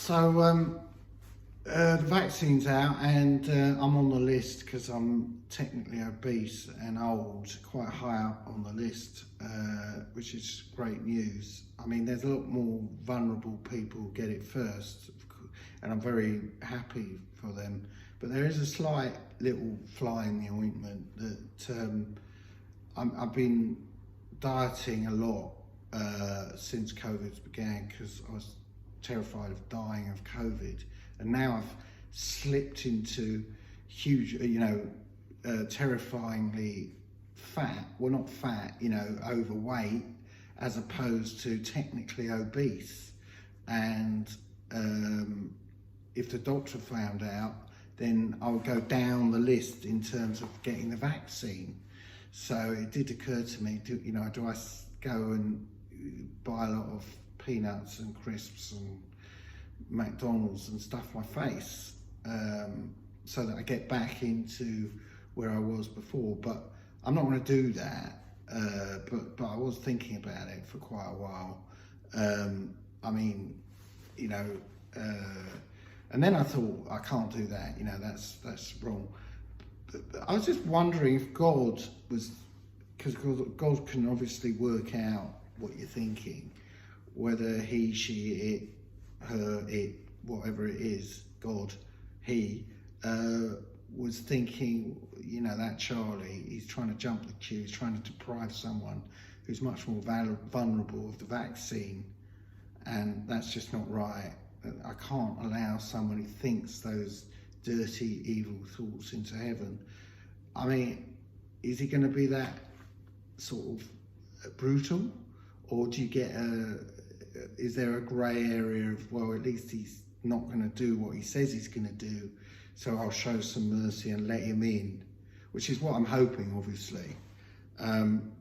The vaccine's out, and I'm on the list because I'm technically obese and old, quite high up on the list, which is great news. I mean, there's a lot more vulnerable people who get it first, and I'm very happy for them. But there is a slight little fly in the ointment that I've been dieting a lot since COVID began because I was terrified of dying of COVID, and now I've slipped into huge, terrifyingly fat, well not fat, overweight, as opposed to technically obese. And if the doctor found out, then I would go down the list in terms of getting the vaccine. So it did occur to me, do I go and buy a lot of peanuts and crisps and McDonald's and stuff my face so that I get back into where I was before? But I'm not going to do that. But I was thinking about it for quite a while. And then I thought, I can't do that. That's wrong. But I was just wondering if God was, because God can obviously work out what you're thinking, whether he, she, it, her, it, whatever it is, God, he, was thinking, that Charlie, he's trying to jump the queue, he's trying to deprive someone who's much more vulnerable of the vaccine, and that's just not right. I can't allow someone who thinks those dirty, evil thoughts into heaven. I mean, is he going to be that sort of brutal? Or do you get is there a grey area of, well, at least he's not going to do what he says he's going to do, so I'll show some mercy and let him in, which is what I'm hoping, obviously.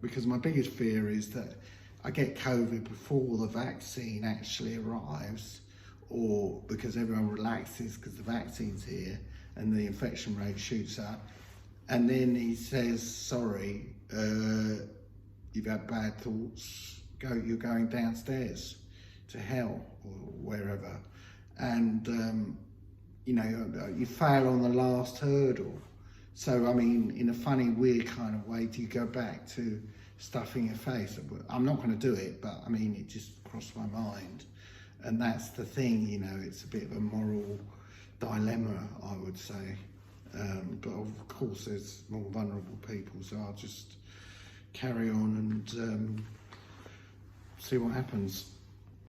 Because my biggest fear is that I get COVID before the vaccine actually arrives, or because everyone relaxes because the vaccine's here and the infection rate shoots up, and then he says, sorry, you've had bad thoughts, you're going downstairs to hell or wherever, and you fail on the last hurdle. So I mean, in a funny, weird kind of way, do you go back to stuffing your face? I'm not going to do it, but I mean, it just crossed my mind. And that's the thing, it's a bit of a moral dilemma, I would say. But of course, there's more vulnerable people, so I'll just carry on and see what happens.